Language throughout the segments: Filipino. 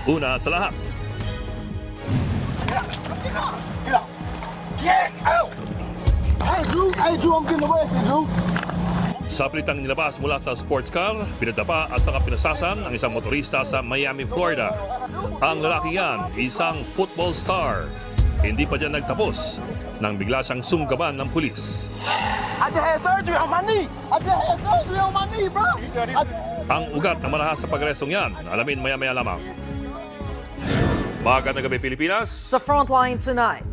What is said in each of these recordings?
Una sa lahat, Get out! Hey Drew, I'm getting arrested, Drew. sa plitang nilabas mula sa sports car, pinadapa at saka pinasasan ang isang motorista sa Miami, Florida. Ang lalaki yan, isang football star. Hindi pa dyan nagtapos nang bigla siyang sunggaban ng pulis. I just had surgery on my knee. Bro. Ang ugat na marahas sa pag-arestong yan, alamin maya-maya lamang. Magandang gabi, Pilipinas. Sa Frontline tonight,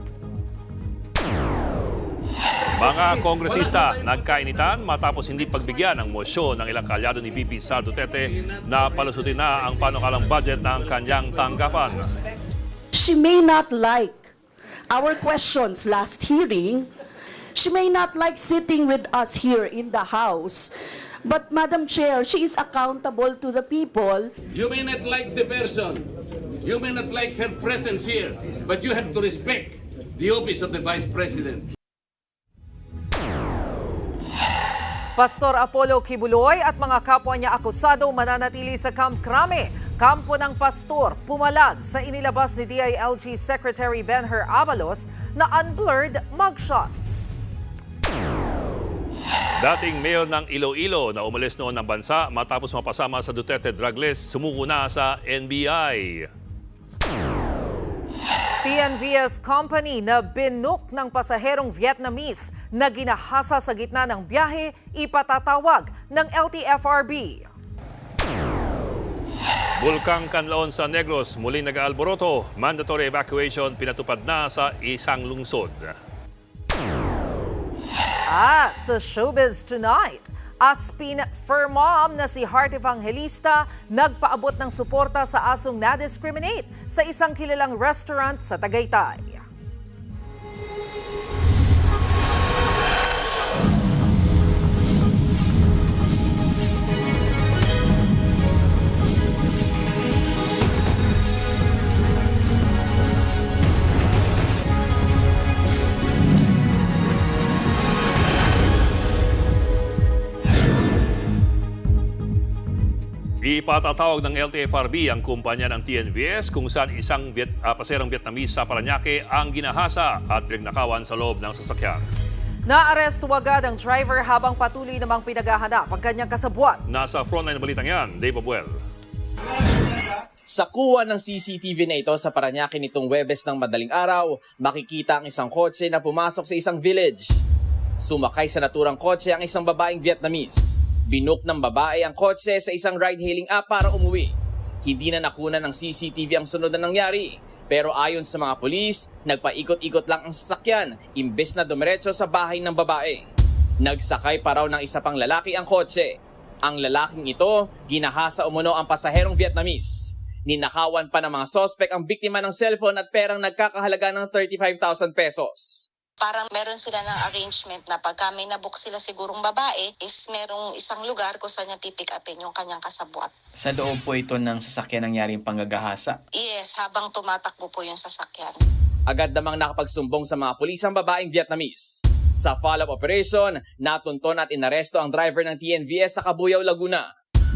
Mga kongresista nagkainitan matapos hindi pagbigyan ng mosyon ng ilang kalyado ni VP Sara Duterte na palusutin na ang panukalang budget ng kanyang tanggapan. She may not like our questions last hearing. She may not like sitting with us here in the House. But Madam Chair, she is accountable to the people. You may not like the person, you may not like her presence here, but you have to respect the office of the Vice President. Pastor Apollo Kibuloy at mga kapwa niya akusado mananatili sa Camp Crame. Kampo ng pastor pumalag sa inilabas ni DILG Secretary Benher Abalos na unblurred mugshots. Dating mayor ng Iloilo na umalis noon ng bansa matapos mapasama sa Duterte drug list, sumuko na sa NBI. TNVS Company na binook ng pasaherong Vietnamese na ginahasa sa gitna ng biyahe, ipatatawag ng LTFRB. Bulkang Kanlaon sa Negros, muling nag-aalboroto. Mandatory evacuation pinatupad na sa isang lungsod. At sa Showbiz Tonight, Aspin Firmom na si Heart Evangelista nagpaabot ng suporta sa asong na-discriminate sa isang kilalang restaurant sa Tagaytay. Ipatatawag ng LTFRB ang kumpanya ng TNVS kung saan isang paserong Vietnamese sa Parañaque ang ginahasa at pinagnakawan sa loob ng sasakyan. Naaresto agad ang driver habang patuloy namang pinaghahanap ang kanyang kasabwat. Nasa frontline na balitang yan, Dave Abuel. Sa kuha ng CCTV na ito sa Parañaque nitong Huwebes ng madaling araw, makikita ang isang kotse na pumasok sa isang village. Sumakay sa naturang kotse ang isang babaeng Vietnamese. Binook ng babae ang kotse sa isang ride-hailing app para umuwi. Hindi na nakunan ng CCTV ang sunod na nangyari. Pero ayon sa mga pulis, nagpaikot-ikot lang ang sasakyan imbes na dumiretso sa bahay ng babae. Nagsakay pa raw ng isa pang lalaki ang kotse. Ang lalaking ito, ginahasa umuno ang pasaherong Vietnamese. Ninakawan pa ng mga sospek ang biktima ng cellphone at perang nagkakahalaga ng 35,000 pesos. Parang meron sila ng arrangement na pagka may nabook sila sigurong babae, is merong isang lugar kung saan niya pipick upin yung kanyang kasabwat. Sa loob po ito ng sasakyan nangyari yung panggagahasa. Yes, habang tumatakbo po yung sasakyan. Agad namang nakapagsumbong sa mga pulis ang babaeng Vietnamese. Sa follow-up operation, natunton at inaresto ang driver ng TNVS sa Cabuyao, Laguna.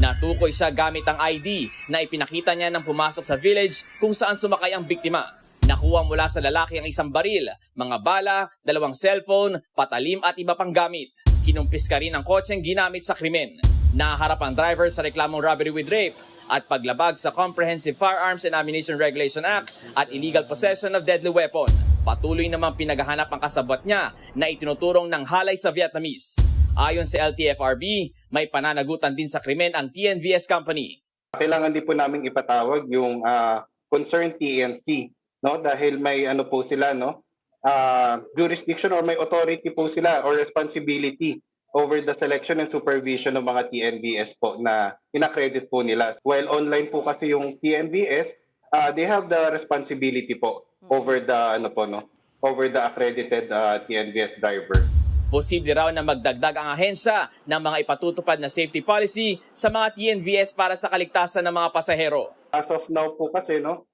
Natukoy siya gamit ang ID na ipinakita niya nang pumasok sa village kung saan sumakay ang biktima. Nakuha mula sa lalaki ang isang baril, mga bala, 2 cellphone, patalim at iba pang gamit. Kinumpis ka rin ang kotseng ginamit sa krimen. Naharap ang driver sa reklamong robbery with rape at paglabag sa Comprehensive Firearms and Ammunition Regulation Act at illegal possession of deadly weapon. Patuloy namang pinaghahanap ang kasabwat niya na itinuturong ng halay sa Vietnamese. Ayon sa LTFRB, may pananagutan din sa krimen ang TNVS Company. Kailangan din po namin ipatawag yung concerned TNC, no, dahil may ano po sila, no, jurisdiction or may authority po sila or responsibility over the selection and supervision ng mga TNVS po na inaccredit po nila. While online po kasi yung TNVS, they have the responsibility po over the over the accredited TNVS driver. Posible raw na magdagdag ang ahensya ng mga ipatutupad na safety policy sa mga TNVS para sa kaligtasan ng mga pasahero. As of now po kasi, no,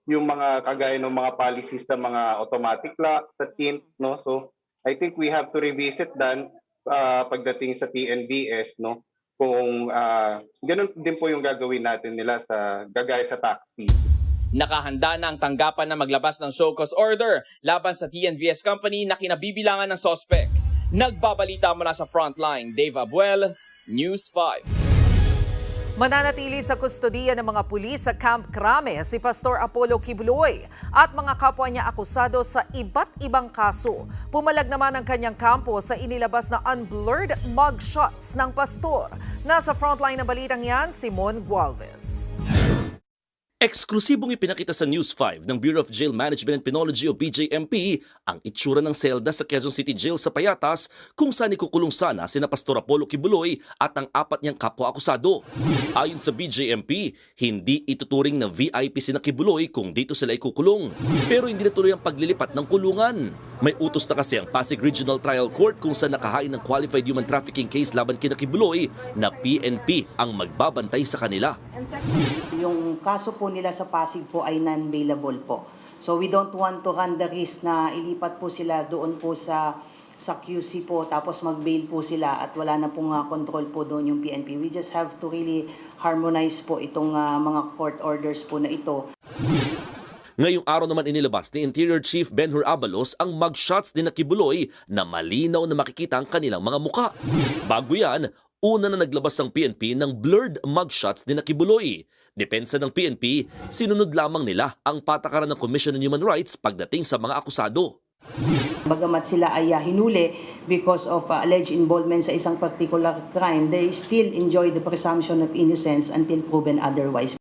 yung mga kagaya ng mga policies sa mga automatic lock, sa tint, no, so I think we have to revisit dan pagdating sa TNVS, no, kung ganun din po yung gagawin natin nila sa gagaya sa taxi. Nakahanda na ang tanggapan na maglabas ng show cause order laban sa TNVS company na kinabibilangan ng sospek. Nagbabalita mula sa Frontline, Dave Abuel, News 5. Mananatili sa kustodiya ng mga pulis sa Camp Crame si Pastor Apollo Kibuloy at mga kapwa niya akusado sa iba't ibang kaso. Pumalag naman ang kanyang kampo sa inilabas na unblurred mugshots ng pastor. Nasa frontline ng balitang yan, Simon Gualvez. Eksklusibong ipinakita sa News 5 ng Bureau of Jail Management and Penology o BJMP ang itsura ng selda sa Quezon City Jail sa Payatas kung saan ikukulong sana sina Pastor Apollo Kibuloy at ang 4 niyang kapwa-akusado. Ayon sa BJMP, hindi ituturing na VIP sina Kibuloy kung dito sila ikukulong. Pero hindi natuloy ang paglilipat ng kulungan. May utos na kasi ang Pasig Regional Trial Court kung saan nakahain ng qualified human trafficking case laban kina Kibuloy na PNP ang magbabantay sa kanila. Yung kaso po nila sa Pasig po ay non-bailable po. So we don't want to run the risk na ilipat po sila doon po sa QC po tapos mag-bail po sila at wala na pong control po doon yung PNP. We just have to really harmonize po itong mga court orders po na ito. Ngayong araw naman inilabas ni Interior Chief Benhur Abalos ang mugshots ni Kibuloy na malinaw na makikita ang kanilang mga muka. Bago yan, una na naglabas ang PNP ng blurred mugshots ni Kibuloy. Depensa ng PNP, sinunod lamang nila ang patakaran ng Commission on Human Rights pagdating sa mga akusado. Bagamat sila ay hinuli because of alleged involvement sa isang particular crime, they still enjoy the presumption of innocence until proven otherwise.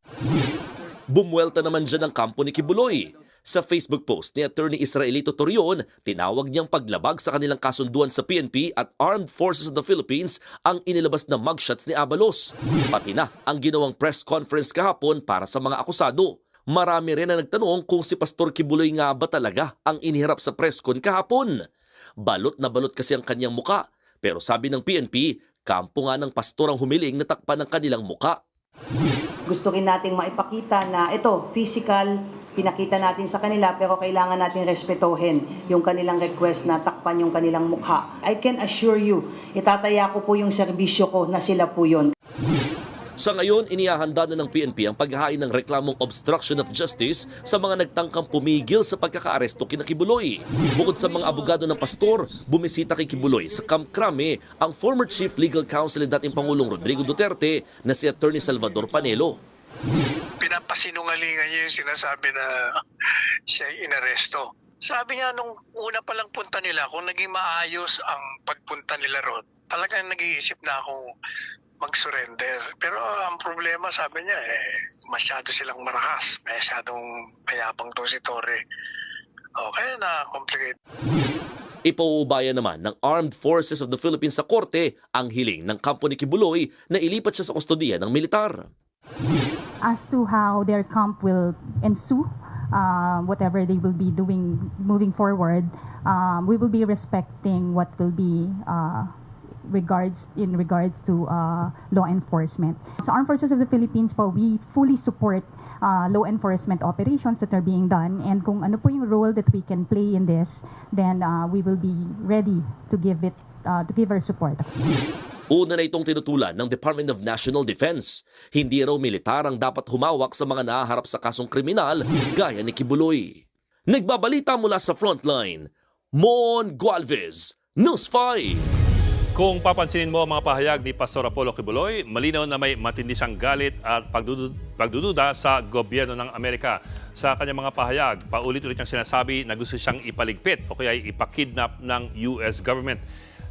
Bumuelta naman dyan ang kampo ni Kibuloy. Sa Facebook post ni Attorney Israelito Torion, tinawag niyang paglabag sa kanilang kasunduan sa PNP at Armed Forces of the Philippines ang inilabas na mugshots ni Abalos. Pati na ang ginawang press conference kahapon para sa mga akusado. Marami rin na nagtanong kung si Pastor Kibuloy nga ba talaga ang inihirap sa press con kahapon. Balot na balot kasi ang kanyang muka. Pero sabi ng PNP, kampo nga ng pastor ang humiling na takpan ng kanilang muka. Gusto rin nating maipakita na ito, physical, pinakita natin sa kanila pero kailangan natin respetuhin yung kanilang request na takpan yung kanilang mukha. I can assure you, itataya ko po yung serbisyo ko na sila po yun. Sa ngayon, inihahanda na ng PNP ang paghahain ng reklamong obstruction of justice sa mga nagtangkang pumigil sa pagkakaaresto kina Kibuloy. Bukod sa mga abogado ng pastor, bumisita kay Kibuloy sa Camp Crame ang former Chief Legal Counsel ng dating Pangulong Rodrigo Duterte na si Attorney Salvador Panelo. Pinapasinungalingan niya yung sinasabi na siya inaresto. Sabi niya nung una palang punta nila, kung naging maayos ang pagpunta nila ron, talagang nag-iisip na akong mag-surrender. Pero ang problema, sabi niya, masyado silang marakas. Masyadong mayabang to si Torre. Kaya na-complicate. Ipauubayan naman ng Armed Forces of the Philippines sa korte ang hiling ng kampo ni Kibuloy na ilipat siya sa kustodiya ng militar. As to how their camp will ensue, whatever they will be doing moving forward, we will be respecting what will be in regards to law enforcement. So Armed Forces of the Philippines po, we fully support law enforcement operations that are being done, and kung ano po yung role that we can play in this, then we will be ready to give our support. Una na itong tinutulan ng Department of National Defense. Hindi raw militar ang dapat humawak sa mga nahaharap sa kasong kriminal gaya ni Kibuloy. Nagbabalita mula sa Frontline, Mon Gualvez, News 5. Kung papansinin mo ang mga pahayag ni Pastor Apollo Kibuloy, malinaw na may matindi siyang galit at pagdududa sa gobyerno ng Amerika. Sa kanyang mga pahayag, paulit-ulit niyang sinasabi na gusto siyang ipaligpit o kaya ipakidnap ng US government.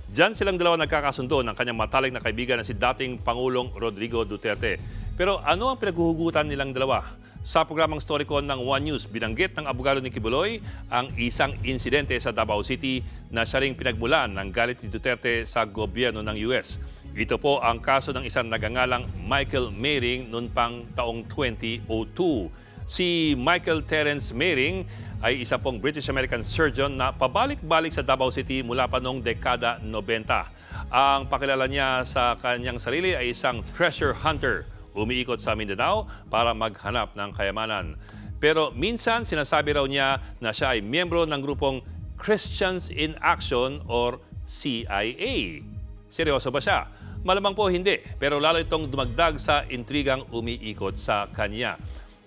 Diyan silang dalawa nagkakasundo ng kanyang matalik na kaibigan na si dating Pangulong Rodrigo Duterte. Pero ano ang pinaghuhugutan nilang dalawa? Sa programang Storycon ng One News, binanggit ng abogado ni Kibuloy ang isang insidente sa Davao City na siya ring pinagmulan ng galit ni Duterte sa gobyerno ng US. Ito po ang kaso ng isang nagangalang Michael Mering noon pang taong 2002. Si Michael Terence Mering ay isa pong British-American surgeon na pabalik-balik sa Davao City mula pa noong dekada 90. Ang pakilala niya sa kanyang sarili ay isang treasure hunter. Umiikot sa Mindanao para maghanap ng kayamanan. Pero minsan sinasabi raw niya na siya ay miyembro ng grupong Christians in Action or CIA. Seryoso ba siya? Malamang po hindi, pero lalo itong dumagdag sa intrigang umiikot sa kanya.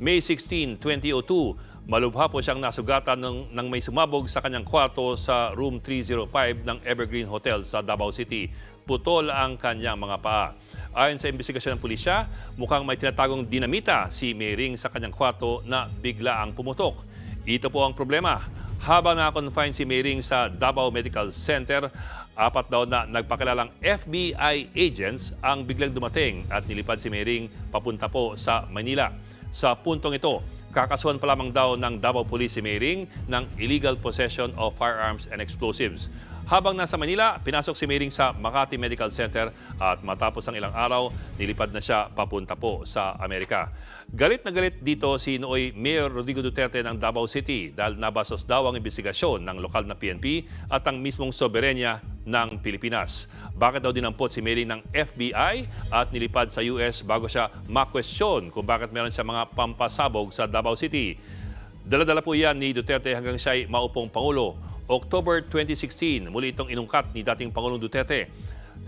May 16, 2002, malubha po siyang nasugatan ng may sumabog sa kanyang kwarto sa room 305 ng Evergreen Hotel sa Davao City. Putol ang kanyang mga paa. Ayon sa investigasyon ng pulisya, mukhang may tinatagong dinamita si Mering sa kanyang kwarto na bigla ang pumutok. Ito po ang problema. Habang naka-confine si Mering sa Davao Medical Center, 4 daw na nagpakilalang FBI agents ang biglang dumating at nilipad si Mering papunta po sa Manila. Sa puntong ito, kakasuhan pa lamang daw ng Davao Police si Mering ng illegal possession of firearms and explosives. Habang nasa Manila, pinasok si Mering sa Makati Medical Center at matapos ang ilang araw, nilipad na siya papunta po sa Amerika. Galit na galit dito si nooy Mayor Rodrigo Duterte ng Davao City dahil nabastos daw ang investigasyon ng lokal na PNP at ang mismong soberenya ng Pilipinas. Bakit daw dinampot si Mering ng FBI at nilipad sa US bago siya ma-question kung bakit meron siya mga pampasabog sa Davao City? Dala-dala po yan ni Duterte hanggang siya'y maupong Pangulo. October 2016, muli itong inungkat ni dating Pangulong Duterte.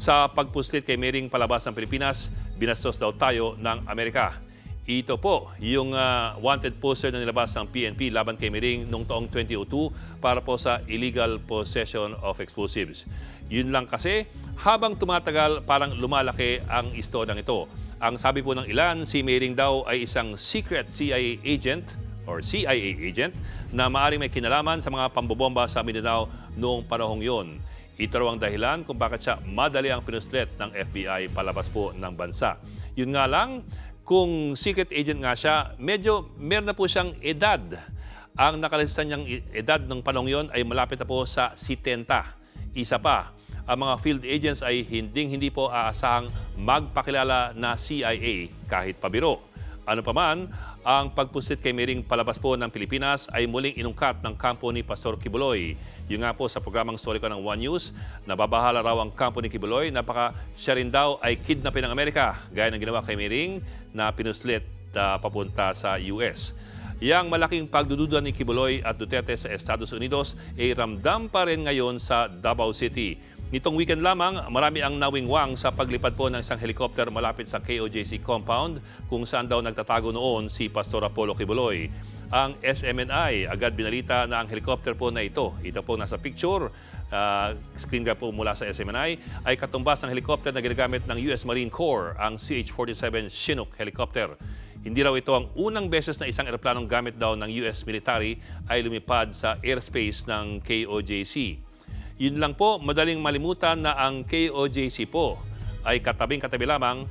Sa pagpuslit kay Mering palabas ng Pilipinas, binastos daw tayo ng Amerika. Ito po yung wanted poster na nilabas ng PNP laban kay Mering noong taong 2002 para po sa illegal possession of explosives. Yun lang kasi, habang tumatagal parang lumalaki ang istoryang ito. Ang sabi po ng ilan, si Mering daw ay isang secret CIA agent na maaaring may kinalaman sa mga pambobomba sa Mindanao noong panahong yon. Ito raw ang dahilan kung bakit siya madali ang pinuslit ng FBI palabas po ng bansa. Yun nga lang, kung secret agent nga siya, medyo meron na po siyang edad. Ang nakalisan niyang edad ng panahong yon ay malapit na po sa 70. Isa pa, ang mga field agents ay hindi po aasahang magpakilala na CIA kahit pabiro. Ano pa man, ang pagpusit kay Mering palabas po ng Pilipinas ay muling inungkat ng kampo ni Pastor Kibuloy. Yung nga po sa programang Story ko ng One News, nababahala raw ang kampo ni Kibuloy na baka siya rin daw ay kidnapin ng Amerika, gaya ng ginawa kay Mering na pinuslit papunta sa US. Yang malaking pagdududa ni Kibuloy at Duterte sa Estados Unidos ay ramdam pa rin ngayon sa Davao City. Nitong weekend lamang, marami ang nawingwang sa paglipad po ng isang helicopter malapit sa KOJC compound kung saan daw nagtatago noon si Pastor Apollo Kibuloy. Ang SMNI agad binalita na ang helicopter po na ito po nasa picture, screen grab po mula sa SMNI, ay katumbas ng helicopter na ginagamit ng US Marine Corps, ang CH-47 Chinook helicopter. Hindi raw ito ang unang beses na isang eroplanong gamit daw ng US military ay lumipad sa airspace ng KOJC. Yun lang po, madaling malimutan na ang KOJC po ay katabing-katabi lamang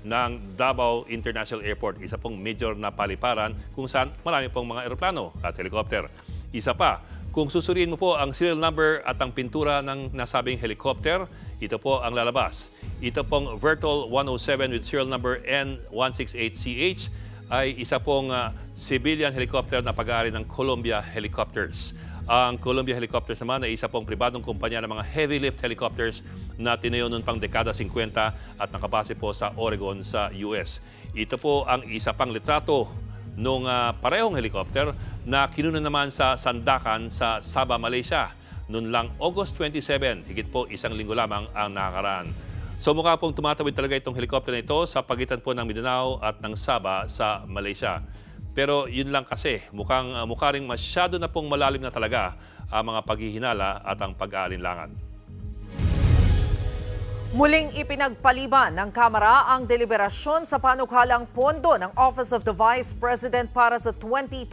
ng Davao International Airport. Isa pong major na paliparan kung saan marami pong mga eroplano at helicopter. Isa pa, kung susuriin mo po ang serial number at ang pintura ng nasabing helicopter, ito po ang lalabas. Ito pong Vertol 107 with serial number N168CH ay isa pong civilian helicopter na pag-aari ng Columbia Helicopters. Ang Columbia Helicopters naman ay isa pong pribadong kumpanya ng mga heavy lift helicopters na tinayo noon pang dekada 50 at nakabase po sa Oregon sa US. Ito po ang isa pang litrato ng parehong helicopter na kinunan naman sa Sandakan sa Sabah, Malaysia. Noon lang August 27, higit po isang linggo lamang ang nakakaraan. So mukha pong tumatawid talaga itong helicopter na ito sa pagitan po ng Mindanao at ng Sabah sa Malaysia. Pero yun lang kasi, mukha ring masyado na pong malalim na talaga ang mga paghihinala at ang pag-aalinlangan. Muling ipinagpaliban ng Kamara ang deliberasyon sa panukalang pondo ng Office of the Vice President para sa 2025.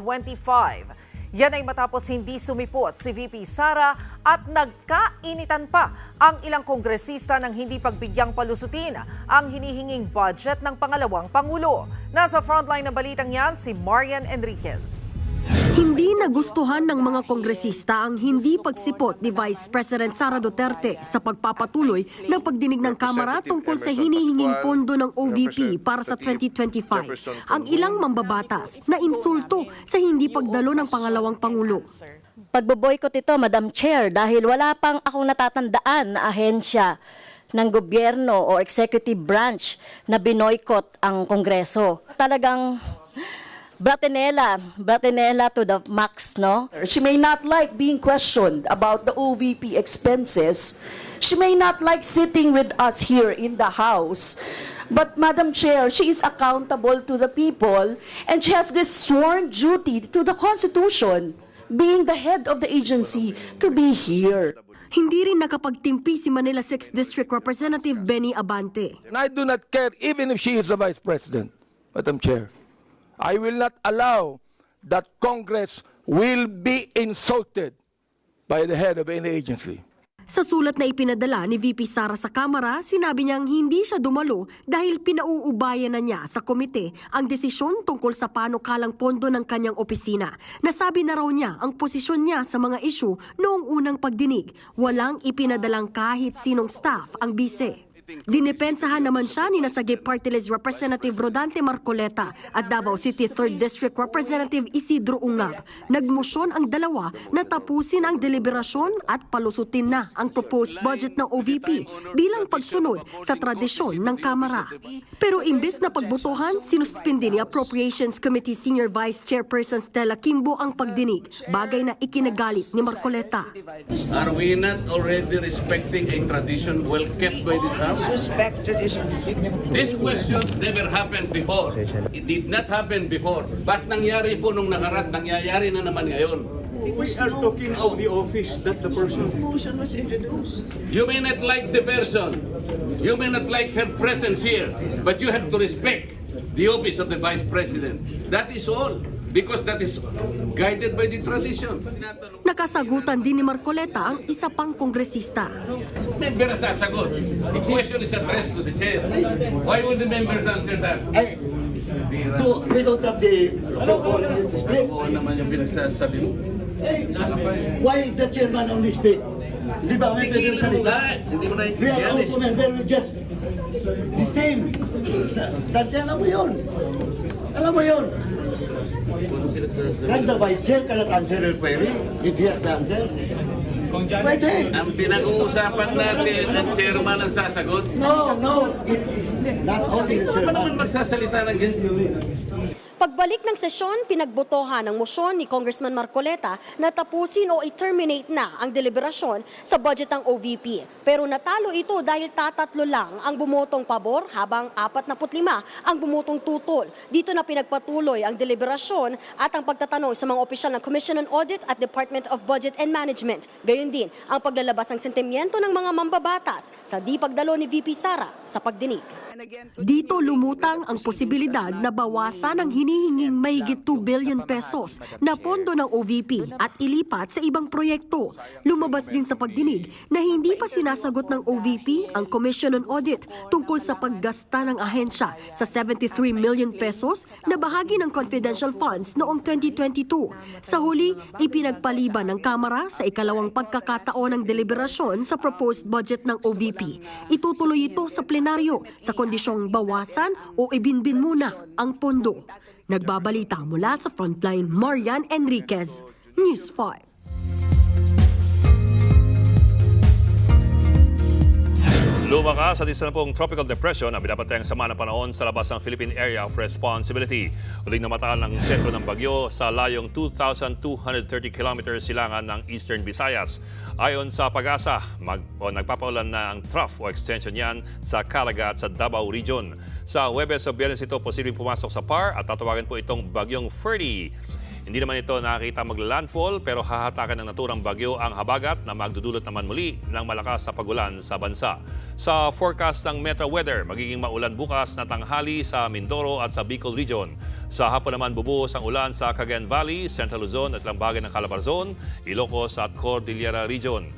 Yan ay matapos hindi sumipot si VP Sara at nagkainitan pa ang ilang kongresista ng hindi pagbigyang palusutin ang hinihinging budget ng pangalawang Pangulo. Nasa frontline ng balitang yan si Marian Enriquez. Hindi nagustuhan ng mga kongresista ang hindi pagsipot ni Vice President Sara Duterte sa pagpapatuloy ng pagdinig ng Kamara tungkol sa hinihinging pondo ng OVP para sa 2025. Ang ilang mambabatas na insulto sa hindi pagdalo ng pangalawang Pangulo. Pagboboykot ito, Madam Chair, dahil wala pang akong natatandaan na ahensya ng gobyerno o executive branch na binoykot ang Kongreso. Talagang Bratinella to the max, no? She may not like being questioned about the OVP expenses. She may not like sitting with us here in the House, but Madam Chair, she is accountable to the people and she has this sworn duty to the Constitution, being the head of the agency, to be here. Hindi rin nakapagtimpi si Manila 6th District Representative Benny Abante. And I do not care even if she is the Vice President, Madam Chair. I will not allow that Congress will be insulted by the head of any agency. Sa sulat na ipinadala ni VP Sara sa Kamara, sinabi niyang hindi siya dumalo dahil pinauubayan na niya sa komite ang desisyon tungkol sa panukalang pondo ng kanyang opisina. Nasabi na raw niya ang posisyon niya sa mga isyu noong unang pagdinig. Walang ipinadalang kahit sinong staff ang bise. Dinepensahan naman siya ni Nasagip Party List Representative Rodante Marcoleta at Davao City 3rd District Representative Isidro Ungab. Nagmosyon ang dalawa na tapusin ang deliberasyon at palusutin na ang proposed budget ng OVP bilang pagsunod sa tradisyon ng Kamara. Pero imbes na pagbotohan, sinuspindi ni Appropriations Committee Senior Vice Chairperson Stella Kimbo ang pagdinig, bagay na ikinagalit ni Marcoleta. Are we not already respecting a tradition well kept by this House? Respect tradition. These questions never happened before. It did not happen before. Ba't nangyari po nung nakaraan, nangyayari na naman ngayon? We are talking of the office that the person... Motion was introduced. You may not like the person. You may not like her presence here. But you have to respect the office of the Vice President. That is all. Because that is guided by the tradition. Nakasagutan din ni Marcoleta ang isa pang kongresista. Member sasagot. The question is addressed to the chair. Why would the members answer that? We don't have the authority to speak. Oo naman yung pinagsasabi mo. Why the chairman only speak? Di ba kami pwede salita? Hindi mo We are also member, we just the same. Dati alam mo yun. Alam mo yun. Can the Vice Chair cannot answer your query if he has the answer? Pwede. Ang pinag-uusapan natin, ang chairman ang sasagot. No, it is not only the chairman. Ano naman magsasalita ng ganyan? Pagbalik ng sesyon, pinagbotohan ang mosyon ni Congressman Marcoleta na tapusin o i-terminate na ang deliberasyon sa budget ng OVP. Pero natalo ito dahil tatatlo lang ang bumotong pabor habang 45 ang bumotong tutol. Dito na pinagpatuloy ang deliberasyon at ang pagtatanong sa mga opisyal ng Commission on Audit at Department of Budget and Management. Gayon din ang paglalabas ng sentimiento ng mga mambabatas sa di pagdalo ni VP Sara sa pagdinig. Dito lumutang ang posibilidad na bawasan ang hinihinging mahigit 2 billion pesos na pondo ng OVP at ilipat sa ibang proyekto. Lumabas din sa pagdinig na hindi pa sinasagot ng OVP ang Commission on Audit tungkol sa paggasta ng ahensya sa 73 million pesos na bahagi ng confidential funds noong 2022. Sa huli, ipinagpaliban ng Kamara sa ikalawang pagkakataon ng deliberasyon sa proposed budget ng OVP. Itutuloy ito sa plenaryo sa kondisyong bawasan o ibinbin muna ang pondo. Nagbabalita mula sa Frontline, Marian Enriquez, News 5. Lumakas at isa na pong tropical depression ang binapatayang sama ng panahon sa labas ng Philippine Area of Responsibility. Uling namataan ng sentro ng bagyo sa layong 2,230 kilometers silangan ng Eastern Visayas. Ayon sa Pag-asa, nagpapaulan na ang trough o extension yan sa Calaga at sa Davao Region. Sa Huwebes o Biyernes ito posibleng pumasok sa PAR at tatawagan po itong bagyong Ferdy. Hindi naman ito nakakita magla-landfall pero hahatakan ng naturang bagyo ang habagat na magdudulot naman muli ng malakas na pagulan sa bansa. Sa forecast ng Metro Weather, magiging maulan bukas na tanghali sa Mindoro at sa Bicol Region. Sa hapon naman bubuhos ang ulan sa Cagayan Valley, Central Luzon at ilang bagay ng Calabarzon, Ilocos at Cordillera Region.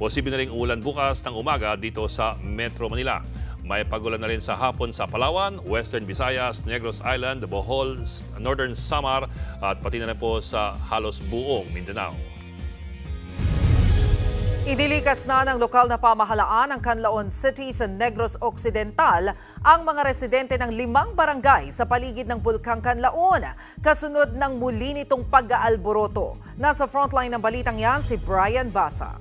Posible na rin ulan bukas ng umaga dito sa Metro Manila. May pagulan na rin sa hapon sa Palawan, Western Visayas, Negros Island, Bohol, Northern Samar at pati na rin po sa halos buong Mindanao. Idilikas na ng lokal na pamahalaan ng Canlaon City sa Negros Occidental ang mga residente ng 5 barangay sa paligid ng Bulkang Canlaon. Kasunod ng muli nitong pag-aalboroto. Nasa frontline ng balitang yan si Brian Basa.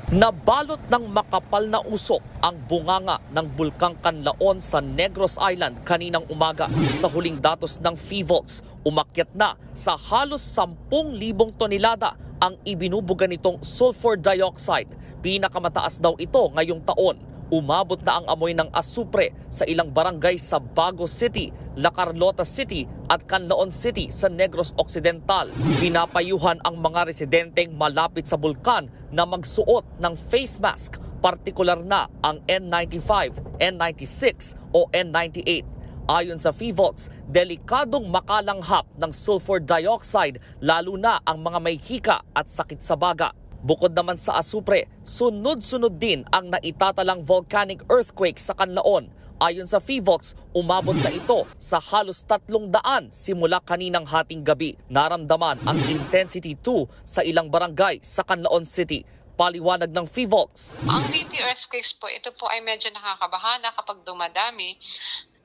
Nabalot ng makapal na usok ang bunganga ng Bulkang Canlaon sa Negros Island kaninang umaga. Sa huling datos ng PHIVOLTS, umakyat na sa halos 10,000 tonelada ang ibinubuga nitong sulfur dioxide. Pinakamataas daw ito ngayong taon. Umabot na ang amoy ng asupre sa ilang barangay sa Bago City, La Carlota City at Canlaon City sa Negros Occidental. Pinapayuhan ang mga residenteng malapit sa bulkan na magsuot ng face mask, partikular na ang N95, N96 o N98. Ayon sa FIVOLTS, delikadong makalanghap ng sulfur dioxide lalo na ang mga may hika at sakit sa baga. Bukod naman sa asupre, sunod-sunod din ang naitatalang volcanic earthquake sa Canlaon. Ayon sa FIVOLTS, umabot na ito sa halos 300 simula kaninang hating gabi. Naramdaman ang intensity 2 sa ilang barangay sa Canlaon City. Paliwanag ng FIVOLTS. Ang VT earthquakes po, ito po ay medyo nakakabahala kapag dumadami.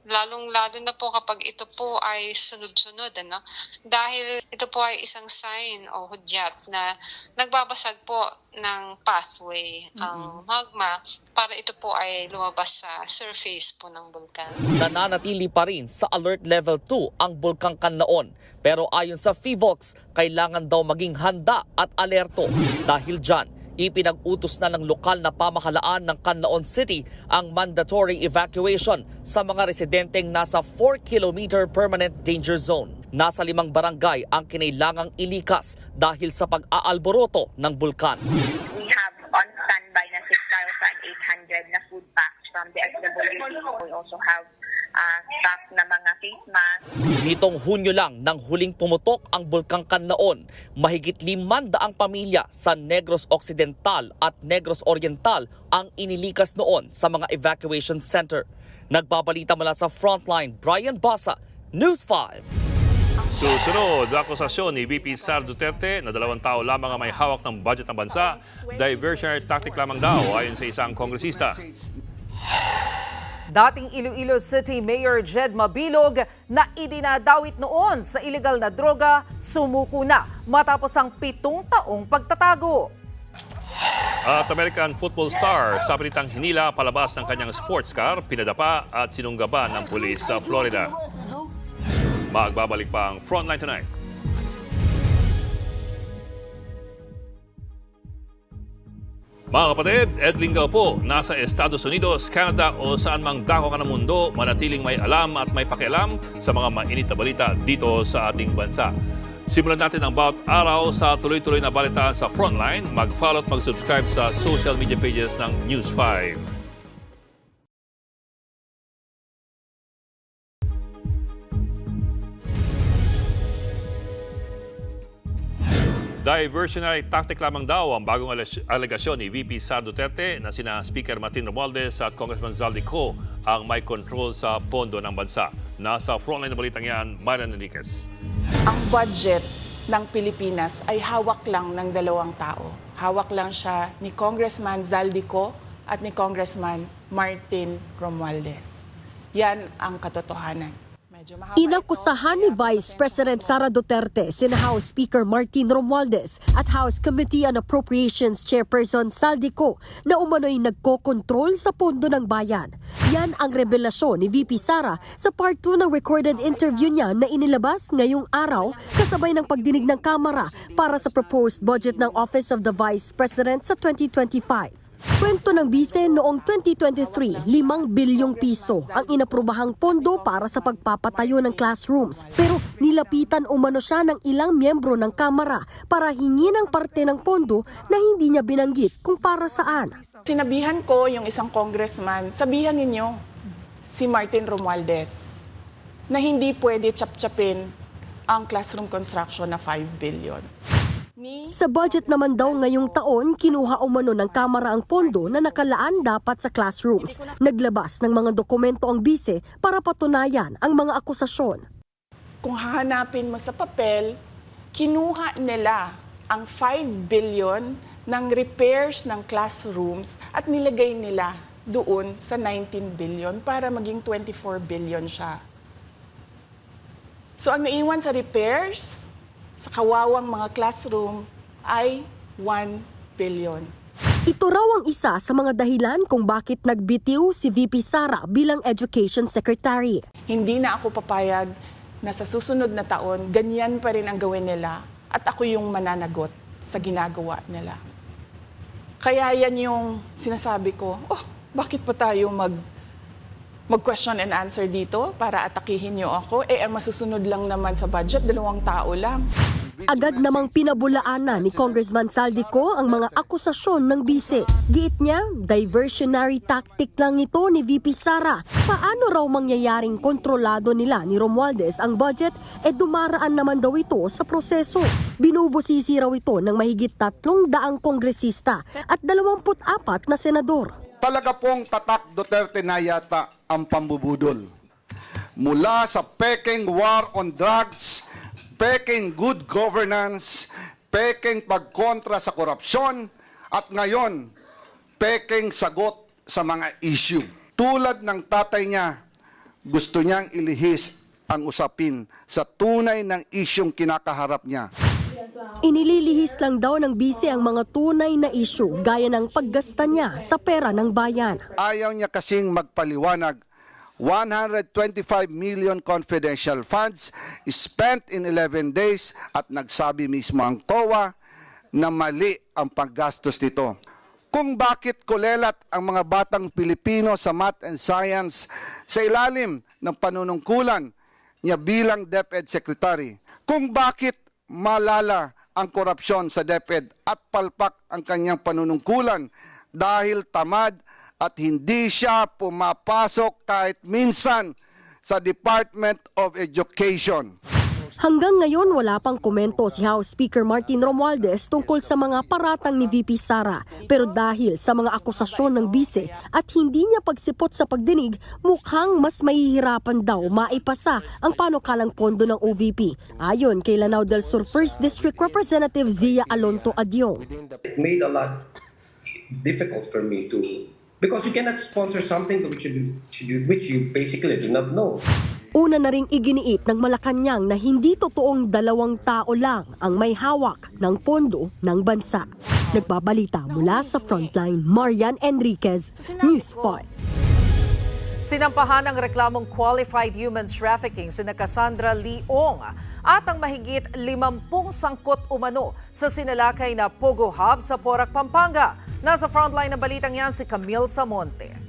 Lalong-lalo na po kapag ito po ay sunod-sunod, ano? Dahil ito po ay isang sign o hudyat na nagbabasag po ng pathway ang magma para ito po ay lumabas sa surface po ng bulkan. Nananatili pa rin sa alert level 2 ang bulkang Canlaon. Pero ayon sa FIVOLTS, kailangan daw maging handa at alerto. Dahil dyan, ipinag-utos na ng lokal na pamahalaan ng Canlaon City ang mandatory evacuation sa mga residenteng nasa 4-kilometer permanent danger zone. Nasa 5 barangay ang kinailangang ilikas dahil sa pag-aalboroto ng bulkan. We have on standby na 6,800 na food packs from the SWD. We also have stock na mga face mask. Nitong Hunyo lang nang huling pumutok ang bulkang Canlaon, mahigit 500 pamilya sa Negros Occidental at Negros Oriental ang inilikas noon sa mga evacuation center. Nagbabalita mula sa Frontline, Brian Basa, News 5. Susunod, akusasyon ni VP Sara Duterte na 2 tao lamang ang may hawak ng budget ng bansa. Diversionary tactic lamang daw ayon sa isang kongresista. Dating Iloilo City Mayor Jed Mabilog na idinadawit noon sa illegal na droga, sumuko na matapos ang 7 taong pagtatago. At American football star sa pilitang hinila palabas ng kanyang sports car, pinadapa at sinunggaban ng pulis sa Florida. Magbabalik pa ang Frontline Tonight. Mga kapatid, Ed Lingao po, nasa Estados Unidos, Canada o saan mang dako ka ng mundo, manatiling may alam at may pakialam sa mga mainit na balita dito sa ating bansa. Simulan natin ang bawat araw sa tuloy-tuloy na balitaan sa Frontline. Mag-follow at mag-subscribe sa social media pages ng News 5. Diversionary tactic lamang daw ang bagong alegasyon ni VP Sara Duterte na sina Speaker Martin Romualdez at Congressman Zaldico ang may control sa pondo ng bansa. Nasa frontline na balitang yan, Marian Enriquez. Ang budget ng Pilipinas ay hawak lang ng 2 tao. Hawak lang siya ni Congressman Zaldico at ni Congressman Martin Romualdez. Yan ang katotohanan. Inakusahan ni Vice President Sara Duterte sina House Speaker Martin Romualdez at House Committee on Appropriations Chairperson Zaldico na umano'y nagkokontrol sa pondo ng bayan. Yan ang revelasyon ni VP Sara sa part 2 ng recorded interview niya na inilabas ngayong araw kasabay ng pagdinig ng Kamara para sa proposed budget ng Office of the Vice President sa 2025. Kwento ng bise noong 2023, 5 bilyong piso ang inaprobahang pondo para sa pagpapatayo ng classrooms. Pero nilapitan umano siya ng ilang miyembro ng Kamara para hingin ang parte ng pondo na hindi niya binanggit kung para saan. Sinabihan ko yung isang congressman, sabihan ninyo si Martin Romualdez na hindi pwede chap-chapin ang classroom construction na 5 billion. Sa budget naman daw ngayong taon, kinuha umano ng Kamara ang pondo na nakalaan dapat sa classrooms. Naglabas ng mga dokumento ang bise para patunayan ang mga akusasyon. Kung hahanapin mo sa papel, kinuha nila ang 5 billion ng repairs ng classrooms at nilagay nila doon sa 19 billion para maging 24 billion siya. So ang naiwan sa repairs, sa kawawang mga classroom ay 1 billion. Ito raw ang isa sa mga dahilan kung bakit nagbitiw si VP Sara bilang Education Secretary. Hindi na ako papayag na sa susunod na taon, ganyan pa rin ang gawin nila at ako yung mananagot sa ginagawa nila. Kaya yan yung sinasabi ko, bakit pa tayo mag-question and answer dito para atakihin niyo ako? Ang masusunod lang naman sa budget, 2 tao lang. Agad namang pinabulaanan ni Congressman Saldico ang mga akusasyon ng bise. Giit niya, diversionary tactic lang ito ni VP Sara. Paano raw mangyayaring kontrolado nila ni Romualdez ang budget dumaraan naman daw ito sa proseso. Binubusisi raw ito ng mahigit 300 kongresista at 24 na senador. Talaga pong tatak Duterte na yata ang pambubudol. Mula sa peking war on drugs, peking good governance, peking pagkontra sa korupsyon, at ngayon, peking sagot sa mga issue. Tulad ng tatay niya, gusto niyang ilihis ang usapin sa tunay ng isyung kinakaharap niya. Inililihis lang daw ng bise ang mga tunay na issue gaya ng paggasta niya sa pera ng bayan. Ayaw niya kasing magpaliwanag. 125 million confidential funds spent in 11 days at nagsabi mismo ang COA na mali ang paggastos nito. Kung bakit kulelat ang mga batang Pilipino sa math and science sa ilalim ng panunungkulan niya bilang DepEd Secretary. Kung bakit malala ang korupsyon sa DepEd at palpak ang kanyang panunungkulan dahil tamad at hindi siya pumapasok kahit minsan sa Department of Education. Hanggang ngayon wala pang komento si House Speaker Martin Romualdez tungkol sa mga paratang ni VP Sara. Pero dahil sa mga akusasyon ng bise at hindi niya pagsipot sa pagdinig, mukhang mas mahihirapan daw maipasa ang panukalang pondo ng OVP. Ayon kay Lanao del Sur 1st District Representative Zia Alonto Adyong. It made a lot difficult for me to, because you cannot sponsor something which you basically do not know. Una na ring iginiit ng Malacanang na hindi totoong 2 tao lang ang may hawak ng pondo ng bansa. Nagbabalita mula sa Frontline, Marian Enriquez, News 5. Sinampahan ang reklamong qualified human trafficking sina Cassandra Leong at ang mahigit 50 sangkot umano sa sinalakay na Pogo Hub sa Porac, Pampanga. Nasa frontline ng balitang yan si Camille Samonte.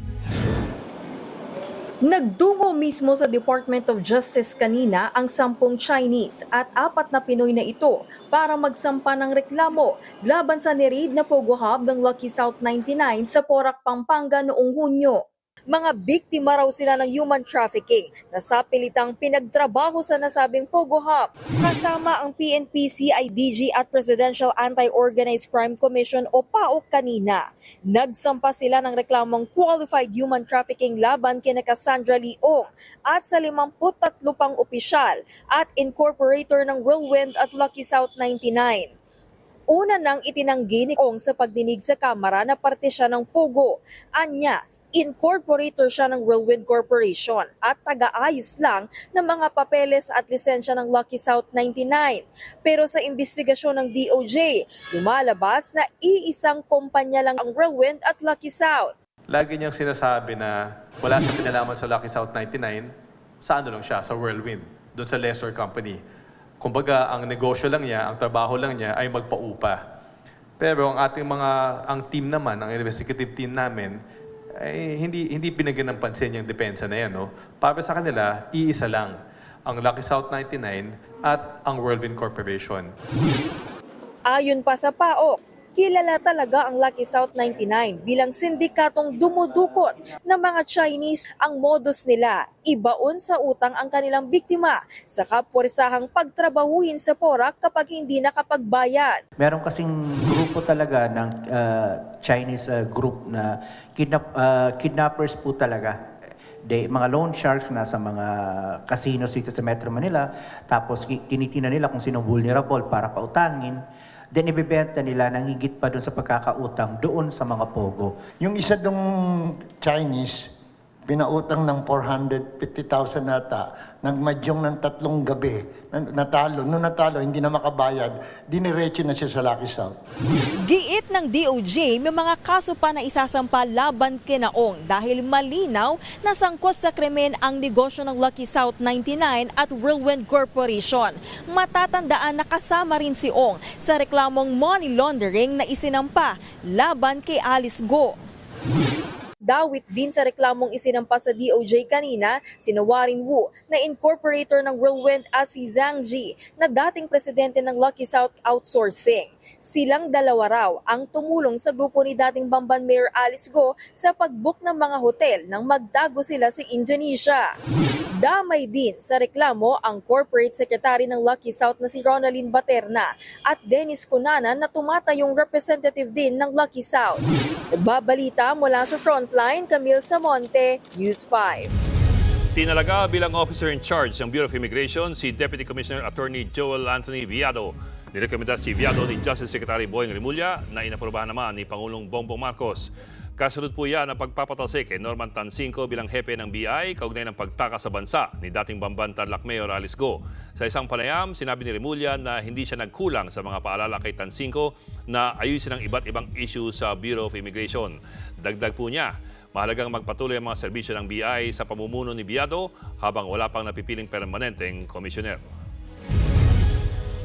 Nagdungo mismo sa Department of Justice kanina ang 10 Chinese at 4 na Pinoy na ito para magsampa ng reklamo laban sa nireid na Pogo Hub ng Lucky South 99 sa Porac, Pampanga noong Hunyo. Mga biktima raw sila ng human trafficking na sapilitang pinagtrabaho sa nasabing Pogo Hub. Kasama ang PNP, CIDG at Presidential Anti-Organized Crime Commission o PAOK kanina. Nagsampa sila ng reklamong qualified human trafficking laban kina Cassandra Leong at sa 53 pang opisyal at incorporator ng Whirlwind at Lucky South 99. Una nang itinanggi ni Ong sa pagdinig sa Kamara na parte siya ng Pogo. Anya, incorporator siya ng Whirlwind Corporation at taga-ayos lang ng mga papeles at lisensya ng Lucky South 99. Pero sa investigasyon ng DOJ, lumalabas na iisang kumpanya lang ang Whirlwind at Lucky South. Lagi niyang sinasabi na wala sa pinalaman sa Lucky South 99, sa ano lang siya, sa Whirlwind, doon sa lessor company. Kumbaga, ang negosyo lang niya, ang trabaho lang niya ay magpaupa. Pero ang team naman, ang investigative team namin, ay hindi binigyan ng pansin yung depensa na yan. No? Para sa kanila, iisa lang, ang Lucky South 99 at ang Whirlwind Corporation. Ayon pa sa PAOK, kilala talaga ang Lucky South 99 bilang sindikatong dumudukot ng mga Chinese. Ang modus nila, ibaon sa utang ang kanilang biktima sa kapuwersahang pagtrabahuhin sa Porac kapag hindi nakapagbayad. Meron kasing grupo talaga ng Chinese group na kidnappers po talaga. Mga loan sharks na sa mga casinos dito sa Metro Manila, tapos tinitingnan nila kung sino vulnerable para pautangin. Then ibebenta nila ng higit pa doon sa pagkakautang doon sa mga Pogo. Yung isa dong Chinese, pinautang ng 450,000 nata, nagmadyong ng 3 gabi, natalo. Nung natalo, hindi na makabayad, diniretso na siya sa Lucky South. Giit ng DOJ, may mga kaso pa na isasampa laban kina Ong dahil malinaw na sangkot sa krimen ang negosyo ng Lucky South 99 at Whirlwind Corporation. Matatandaan na kasama rin si Ong sa reklamong money laundering na isinampa laban kay Alice Go. Dawit din sa reklamong isinampa sa DOJ kanina, sina Warren Wu na incorporator ng Whirlwind at si Zhang Ji na dating presidente ng Lucky South Outsourcing. Silang dalawa raw ang tumulong sa grupo ni dating Bamban Mayor Alice Go sa pag-book ng mga hotel nang magtago sila sa Indonesia. Damay din sa reklamo ang corporate secretary ng Lucky South na si Ronaldin Baterna at Dennis Cunanan na tumatayong representative din ng Lucky South. Babalita mula sa Frontline, Camille Samonte, News 5. Tinalaga bilang officer in charge ng Bureau of Immigration si Deputy Commissioner Attorney Joel Anthony Viado. Nirekomenda si Viado ni Justice Secretary Boying Rimulya na inaprobahan naman ni Pangulong Bongbong Marcos. Kasunod po yan ang pagpapatalsik kay Norman Tansinco bilang hepe ng BI kaugnay ng pagtakas sa bansa ni dating Bamban Tarlac Mayor Alice Go. Sa isang panayam, sinabi ni Rimulya na hindi siya nagkulang sa mga paalala kay Tansinco na ayusin ang iba't ibang issue sa Bureau of Immigration. Dagdag po niya, mahalagang magpatuloy ang mga serbisyo ng BI sa pamumuno ni Viado habang wala pang napipiling permanenteng komisyoner.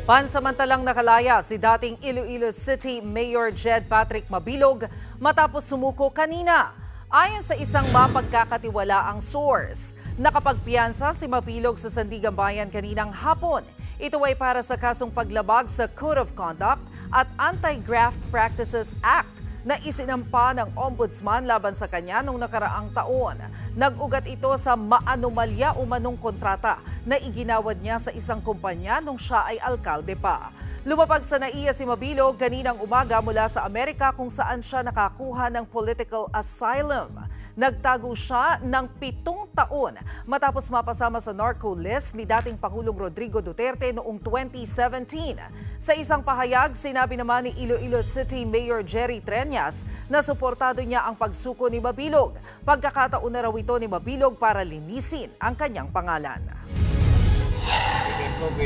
Pansamantalang nakalaya si dating Iloilo City Mayor Jed Patrick Mabilog matapos sumuko kanina. Ayon sa isang mapagkakatiwalaang source, nakapagpiyansa si Mabilog sa Sandigan Bayan kaninang hapon. Ito ay para sa kasong paglabag sa Code of Conduct at Anti-Graft Practices Act na isinampa ng Ombudsman laban sa kanya noong nakaraang taon. Nag-ugat ito sa maanomalya o manong kontrata na iginawad niya sa isang kumpanya nung siya ay alkalde pa. Lumapag sa NAIA si Mabilog kaninang umaga mula sa Amerika kung saan siya nakakuha ng political asylum. Nagtago siya ng 7 taon matapos mapasama sa narco list ni dating Pangulong Rodrigo Duterte noong 2017. Sa isang pahayag, sinabi naman ni Iloilo City Mayor Jerry Treñas na suportado niya ang pagsuko ni Mabilog. Pagkakataon na raw ito ni Mabilog para linisin ang kanyang pangalan.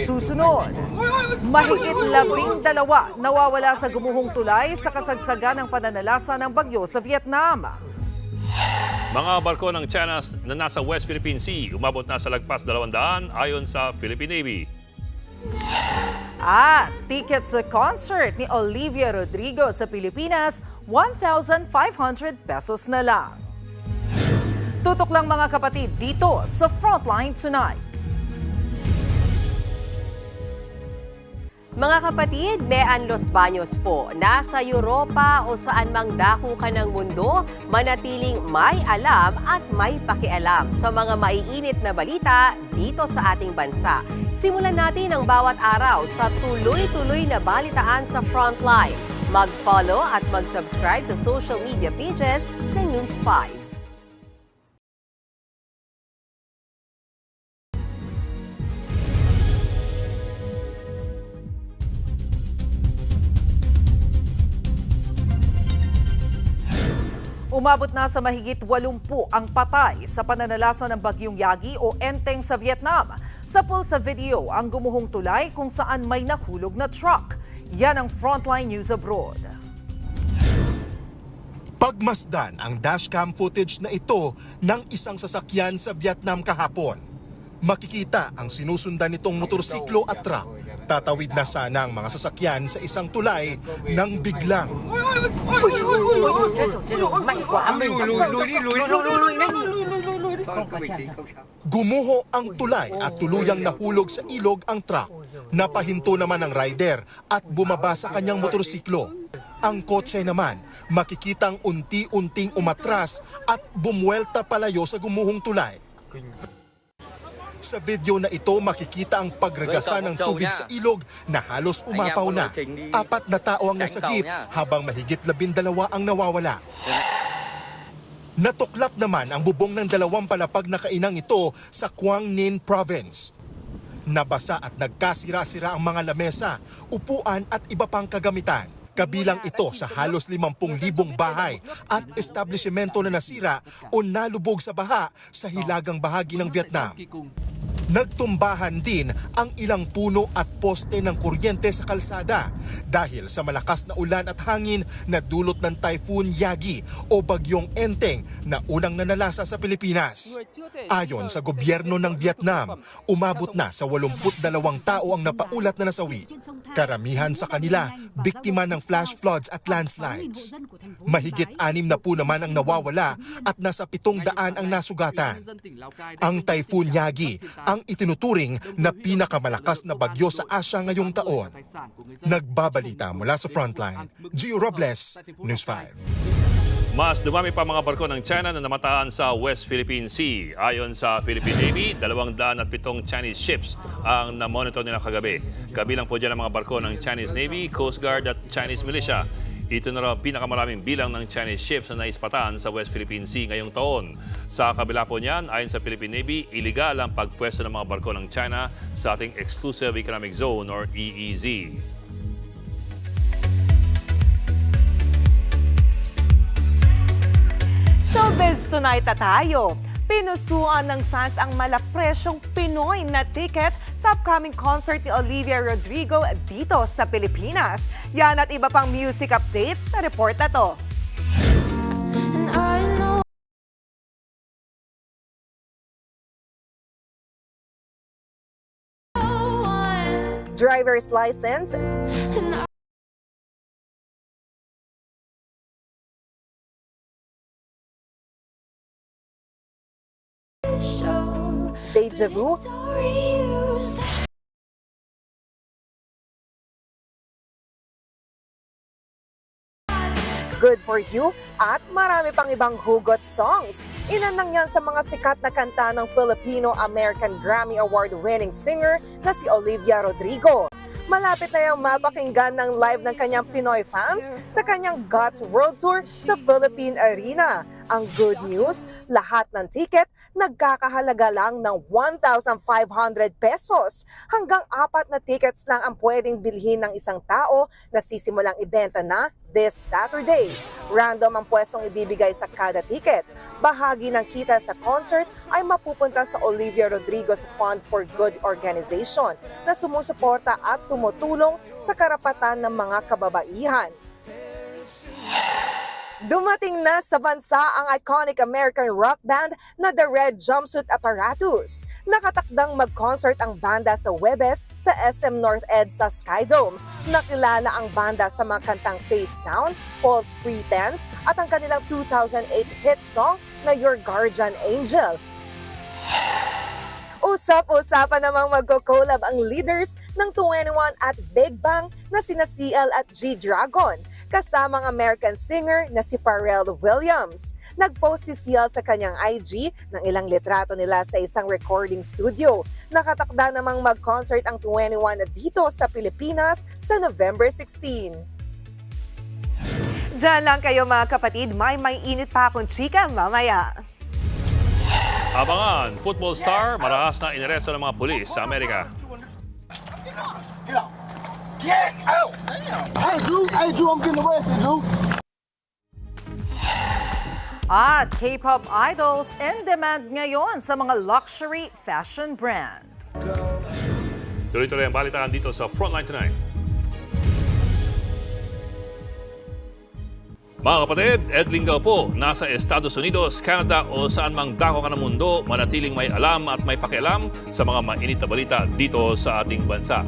Susunod, mahigit 12 nawawala sa gumuhong tulay sa kasagsagan ng pananalasa ng bagyo sa Vietnam. Mga barko ng China na nasa West Philippine Sea umabot na sa lagpas 200 ayon sa Philippine Navy. At ticket sa concert ni Olivia Rodrigo sa Pilipinas, 1,500 pesos na lang. Tutok lang mga kapatid dito sa Frontline Tonight. Mga kapatid, Mean Los Baños po. Nasa Europa o saan mang dako ka ng mundo, manatiling may alam at may pakialam sa mga maiinit na balita dito sa ating bansa. Simulan natin ang bawat araw sa tuloy-tuloy na balitaan sa Frontline. Mag-follow at mag-subscribe sa social media pages ng News 5. Umabot na sa mahigit 80 ang patay sa pananalasa ng Bagyong Yagi o Enteng sa Vietnam. Sa pulsa video ang gumuhong tulay kung saan may nahulog na truck. Yan ang Frontline News Abroad. Pagmasdan ang dashcam footage na ito ng isang sasakyan sa Vietnam kahapon. Makikita ang sinusundan nitong motorsiklo at truck. Tatawid na sana ang mga sasakyan sa isang tulay nang biglang gumuho ang tulay at tuluyang nahulog sa ilog ang truck. Napahinto naman ang rider at bumaba sa kanyang motorsiklo. Ang kotse naman makikitang unti-unting umatras at bumuelta palayo sa gumuhong tulay. Sa video na ito, makikita ang pagragasa ng tubig sa ilog na halos umapaw na. 4 na tao ang nasagip habang mahigit 12 ang nawawala. Natuklap naman ang bubong ng 2 palapag na kainang ito sa Quang Ninh Province. Nabasa at nagkasira-sira ang mga lamesa, upuan at iba pang kagamitan. Kabilang ito sa halos 50,000 bahay at establishmento na nasira o nalubog sa baha sa hilagang bahagi ng Vietnam. Nagtumbahan din ang ilang puno at poste ng kuryente sa kalsada dahil sa malakas na ulan at hangin na dulot ng Typhoon Yagi o Bagyong Enteng na unang nanalasa sa Pilipinas. Ayon sa gobyerno ng Vietnam, umabot na sa 82 tao ang napaulat na nasawi. Karamihan sa kanila, biktima ng flash floods at landslides. Mahigit 60 naman ang nawawala at nasa 700 ang nasugatan. Ang Typhoon Yagi ang itinuturing na pinakamalakas na bagyo sa Asia ngayong taon. Nagbabalita mula sa Frontline, Gio Robles, News 5. Mas dumami pa mga barko ng China na namataan sa West Philippine Sea. Ayon sa Philippine Navy, 207 Chinese ships ang na-monitor nila kagabi. Kabilang po dyan ang mga barko ng Chinese Navy, Coast Guard at Chinese Militia. Ito na raw pinakamaraming bilang ng Chinese ships na naispatan sa West Philippine Sea ngayong taon. Sa kabila po niyan, ayon sa Philippine Navy, iligal ang pagpwesto ng mga barko ng China sa ating Exclusive Economic Zone or EEZ. Showbiz tonight na tayo. Pinusuan ng fans ang malapresyong Pinoy na ticket sa upcoming concert ni Olivia Rodrigo dito sa Pilipinas. Yan at iba pang music updates sa report na to. Driver's license. Deja vu. Good for You at marami pang ibang hugot songs. Inanang yan sa mga sikat na kanta ng Filipino-American Grammy Award-winning singer na si Olivia Rodrigo. Malapit na yung mapakinggan ng live ng kanyang Pinoy fans sa kanyang God's World Tour sa Philippine Arena. Ang good news, lahat ng ticket nagkakahalaga lang ng 1,500 pesos. Hanggang 4 na tickets lang ang pwedeng bilhin ng isang tao na sisimulang ibenta na this Saturday. Random ang pwestong ibibigay sa kada ticket. Bahagi ng kita sa concert ay mapupunta sa Olivia Rodrigo's Fund for Good Organization na sumusuporta at tumutulong sa karapatan ng mga kababaihan. Dumating na sa bansa ang iconic American rock band na The Red Jumpsuit Apparatus. Nakatakdang mag-concert ang banda sa Webes sa SM North Ed sa Skydome. Nakilala ang banda sa mga kantang Face Down, False Pretense at ang kanilang 2008 hit song na Your Guardian Angel. Usap-usapan namang magko-collab ang leaders ng 21 at Big Bang na sina CL at G-Dragon, kasama ang American singer na si Pharrell Williams. Nag-post si CL sa kanyang IG ng ilang litrato nila sa isang recording studio. Nakatakda namang mag-concert ang 21 na dito sa Pilipinas sa November 16. Diyan lang kayo mga kapatid, may init pa akong chika mamaya. Abangan, football star, marahas na inaresto ng mga pulis sa Amerika. Get out! Hey, Drew, I'm getting arrested, Drew. At K-pop idols in demand ngayon sa mga luxury fashion brand. Tuloy-tuloy ang balitaan dito sa Frontline Tonight. Mga kapatid, Ed Lingaw po, nasa Estados Unidos, Canada o saan mang dako ka ng mundo, manatiling may alam at may pakialam sa mga mainit na balita dito sa ating bansa.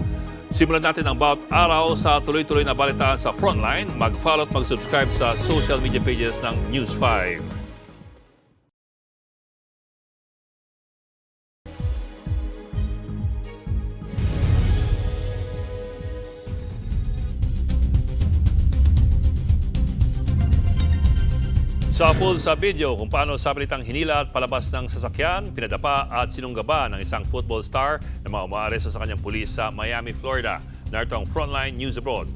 Simulan natin ang bawat araw sa tuloy-tuloy na balitaan sa Frontline. Mag-follow at mag-subscribe sa social media pages ng News 5. Sa full sa video kung paano sabilitang hinila at palabas ng sasakyan, pinadapa at sinunggaba ng isang football star na mga umaaresto sa kanyang pulis sa Miami, Florida. Narito ang Frontline News Abroad.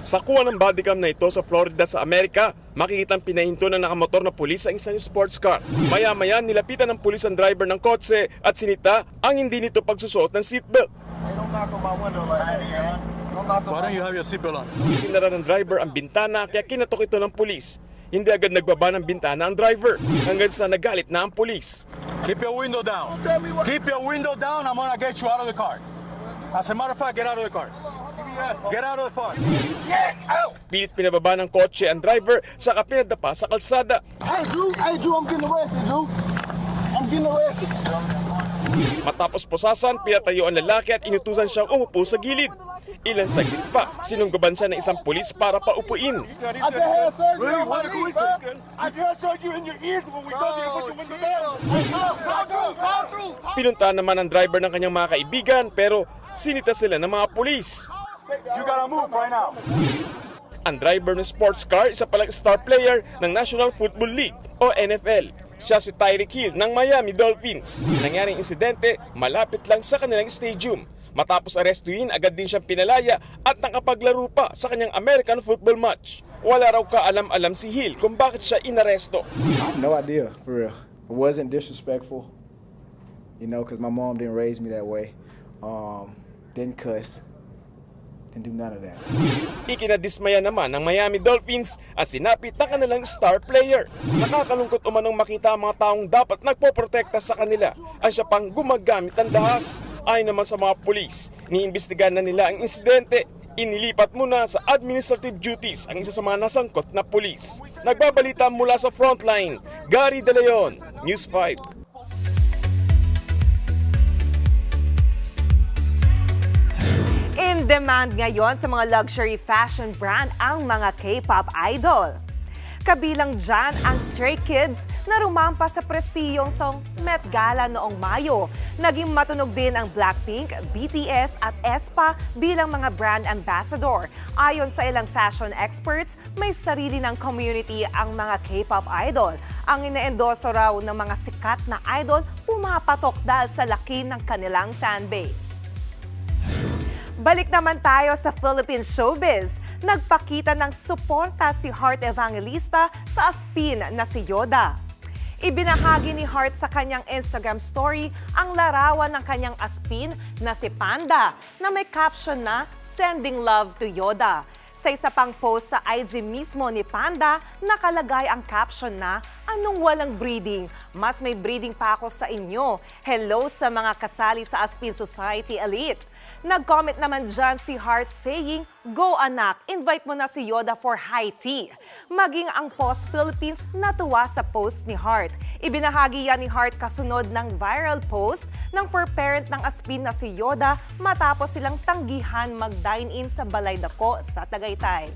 Sa kuha ng bodycam na ito sa Florida sa Amerika, makikitang pinahinto ng nakamotor na pulis sa isang sports car. Maya-maya nilapitan ng pulis ang driver ng kotse at sinita ang hindi nito pagsusuot ng seatbelt. Why don't you have your seatbelt on? Isinara ng driver ang bintana kaya kinatok ito ng pulis. Hindi agad nagbaba ng bintana ang driver hanggang sa nagalit na ang pulis. Keep your window down. Keep your window down. I'm gonna get you out of the car. As a matter of fact, get out of the car. Get out of the car. Get out! Pilit pinababa ng kotse ang driver saka pinadapa sa kalsada. Hey Drew, I'm getting arrested, Drew. I'm getting arrested. Matapos posasan, pinatayo ang lalaki at inutusan siyang umupo sa gilid. Ilang saglit pa, sinunggaban siya ng isang pulis para paupuin. I just had surgery on my knee, sir. I just heard you in your ears when we told you to put your window down. Call through. Pinuntahan naman ang driver ng kanyang mga kaibigan pero sinita sila ng mga pulis. You gotta move right now. Ang driver ng sports car, isa palang star player ng National Football League o NFL. Siya si Tyreek Hill ng Miami Dolphins. Nangyaring insidente malapit lang sa kanilang stadium. Matapos arestuhin, agad din siyang pinalaya at nakapaglaro pa sa kanyang American football match. Wala raw kaalam-alam si Hill kung bakit siya inaresto. No idea, for real. It wasn't disrespectful, you know, because my mom didn't raise me that way. Didn't cuss. Didn't do none of that. Ikinadismaya naman ng Miami Dolphins ang sinapit ng kanilang star player. Nakakalungkot umanong makita ang mga taong dapat nagpoprotekta sa kanila ang siya pang gumagamit ng dahas. Ayon naman sa mga pulis, iniimbestigahan na nila ang insidente. Inilipat muna sa administrative duties ang isa sa mga nasangkot na pulis. Nagbabalita mula sa frontline, Gary De Leon, News 5. In demand ngayon sa mga luxury fashion brand ang mga K-pop idol. Kabilang dyan ang Stray Kids na rumampa sa prestiyong song Met Gala noong Mayo. Naging matunog din ang Blackpink, BTS at aespa bilang mga brand ambassador. Ayon sa ilang fashion experts, may sarili ng community ang mga K-pop idol. Ang ine-endorso raw ng mga sikat na idol pumapatok dahil sa laki ng kanilang fanbase. Balik naman tayo sa Philippine showbiz. Nagpakita ng suporta si Heart Evangelista sa aspin na si Yoda. Ibinahagi ni Heart sa kanyang Instagram story ang larawan ng kanyang aspin na si Panda na may caption na "Sending Love to Yoda." Sa isa pang post sa IG mismo ni Panda, nakalagay ang caption na, "Anong walang breeding? Mas may breeding pa ako sa inyo. Hello sa mga kasali sa Aspin Society Elite." Nag-comment naman dyan si Heart saying, "Go anak, invite mo na si Yoda for high tea." Maging ang Post Philippines natuwa sa post ni Heart. Ibinahagi yan ni Heart kasunod ng viral post ng for parent ng Aspin na si Yoda matapos silang tanggihan mag-dine-in sa Balay Dako sa Tagaytay.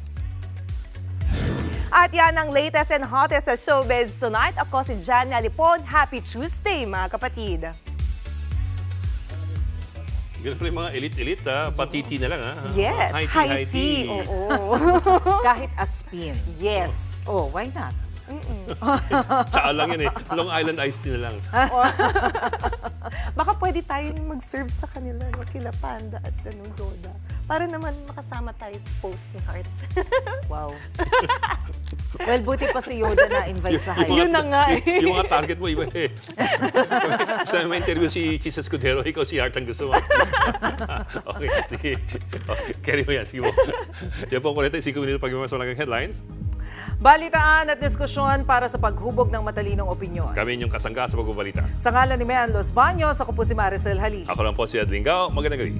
At yan ang latest and hottest sa showbiz tonight. Ako si Jania Lipon. Happy Tuesday mga kapatid! Ganun pala yung mga elite-elite, patiti na lang, ha? Yes, high tea. Oo. Kahit aspin. Yes. Oh, why not? Tsaka lang yan eh. Long Island iced tea na lang. Baka pwede tayo mag-serve sa kanila, kila Panda at Yoda. Para naman makasama tayo sa post ni Heart. Wow. Well, buti pa si Yoda na invite sa high. Yun na nga eh. Yung mga target mo, iba eh. Sa may interview si Chis Escudero, ikaw si Heart ang gusto mo. Okay, sige. Okay, carry mo yan. Sige mo. Yan po 45 minuto pag yung mga headlines. Balitaan at diskusyon para sa paghubog ng matalinong opinyon. Kami inyong kasangga sa pagbabalita. Sa ngalan ni Mayan Los Baños, ako po si Maricel Halili. Ako lang po si Edwin Gao. Magandang gabi.